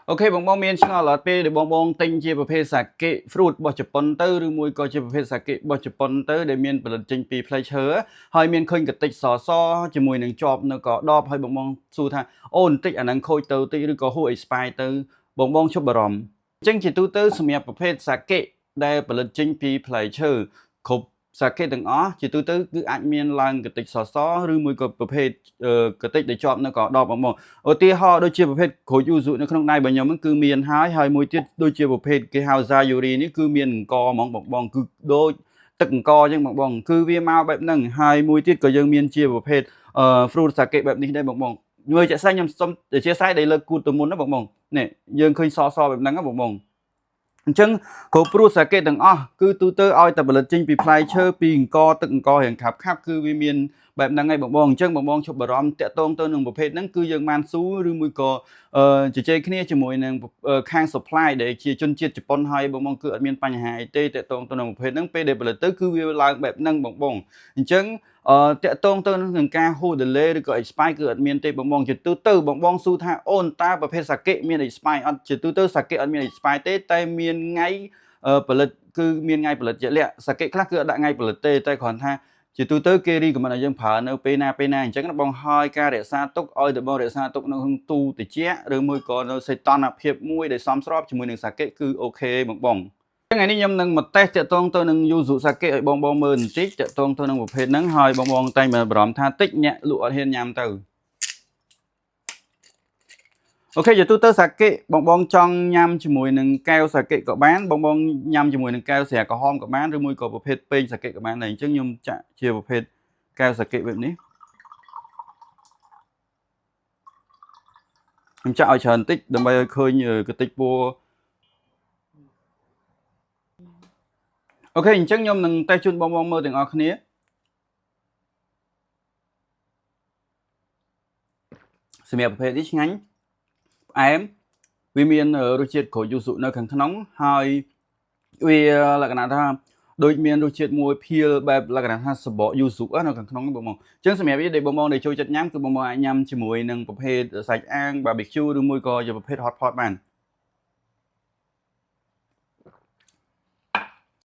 Ok, bong miên chừng là pe để bong tinh chiaประเภท sake fruit บ่จะปนเตอร์หรือมวยก็จะประเภท sake บ่จะปนเตอร์ได้มีนผลิตจริงปีเพลเชอร์ហើយមានឃើញកតិចសសជាមួយនឹងជាប់នៅក៏ដបហើយបងសួរថាអូបន្តិចអាហ្នឹងខូចទៅតិចឬក៏ហួស expire ទៅបងជប់បារម្ភអញ្ចឹងជាទូទៅសម្រាប់ប្រភេទ sake ដែលផលិតចេញពីផ្លែឈើគ្រប់ sake ទាំងអស់ជាទូទៅគឺអាចមានឡើងកតិចសសឬមួយក៏ប្រភេទកតិចដែលជាប់នៅក៏ដបបងឧទាហរណ៍ដូចជាប្រភេទក្រូចយូស៊ូនៅក្នុងដៃរបស់ខ្ញុំហ្នឹងគឺមានហើយមួយទៀតដូចជាប្រភេទគេហៅ Sayuri នេះគឺមានអង្គហ្មងបងគឺដូចទឹកអង្គអញ្ចឹងបងគឺវាមកបែបហ្នឹងហើយមួយទៀតក៏យើងមានជាប្រភេទfruit sake បែបនេះដែរបងមើលជាក់ស្ដែងខ្ញុំសុំអធិស្ឋានដែលលើកគូទៅមុនណាបងនេះយើងឃើញសបែបហ្នឹងណាបងអញ្ចឹងគ្រប់ព្រោះសាកេទាំងអស់គឺទូទៅឲ្យតែផលិតចេញពីផ្លែឈើពីអង្គទឹកអង្គរៀងខាប់គឺវាមានបែបហ្នឹងហើយបងអញ្ចឹងបងឈប់បារម្ភតាក់ទងទៅនឹងប្រភេទហ្នឹងគឺយើងបានស៊ូឬមួយក៏ជជែកគ្នាជាមួយនឹងខាង supply ដែលជាជនជាតិជប៉ុនហើយបងគឺអត់មានបញ្ហាអីទេតាក់ទងទៅនឹងប្រភេទហ្នឹងពេលដែលផលិតទៅគឺវាឡើងបែបហ្នឹងបងអញ្ចឹងតាក់ទងទៅនឹងការហួស delay ឬក៏ expire គឺអត់មានទេបងជាទូទៅបងស៊ូថាអូនតើប្រភេទសាកេមាន expire អត់ជាទូទៅសាកេអត់មាន expire ទេតែមានថ្ងៃផលិតគឺមានថ្ងៃផលិតជាក់លាក់សាកេខ្លះគឺអត់ដាក់ថ្ងៃផលិតទេតែគ្រាន់ថាជាទូទៅគេរីកមិនឲ្យយើងប្រើនៅពេលណាអញ្ចឹងបងហើយការរក្សាទុកឲ្យតែបងរក្សាទុកនៅក្នុងទូត្រជាក់ឬមួយក៏នៅសីតុណ្ហភាពមួយដែលសមស្របជាមួយនឹងសាកេគឺអូខេបងថ្ងៃនេះខ្ញុំនឹងមកតេស្តតាក់ទងទៅនឹងយូស៊ូសាកេឲ្យបងមើលបន្តិចតាក់ទងទៅនឹងប្រភេទហ្នឹងហើយបងតែងបារម្ភថាតិចញាក់លក់អត់ហ៊ានញ៉ាំទៅអូខេជាទូទៅសាកេបងចង់ញ៉ាំជាមួយនឹងកែវសាកេក៏បានបងញ៉ាំជាមួយនឹងកែវស្រាក្រហមក៏បានឬមួយក៏ប្រភេទពេងសាកេក៏បានដែរអញ្ចឹងខ្ញុំចាក់ជាប្រភេទកែវសាកេបែបនេះខ្ញុំចាក់ឲ្យច្រើនតិចដើម្បីឲ្យឃើញកតិចពណ៌អូខេអញ្ចឹងខ្ញុំនឹងតេស្តជូនបងមើលទាំងអស់គ្នាសម្រាប់ប្រភេទនេះឆ្ងាញ់ផ្អែមវាមានរសជាតិក្រូចយូស៊ូនៅខាងក្នុងហើយវាលក្ខណៈថាដូចមានរសជាតិមួយភៀលបែបលក្ខណៈថាសបកយូស៊ូនៅខាងក្នុងបងអញ្ចឹងសម្រាប់វាដែលបងដែលចូលចិត្តញ៉ាំគឺបងអាចញ៉ាំជាមួយនឹងប្រភេទសាច់អាំង barbecue ឬមួយក៏ជាប្រភេទ hot pot បាន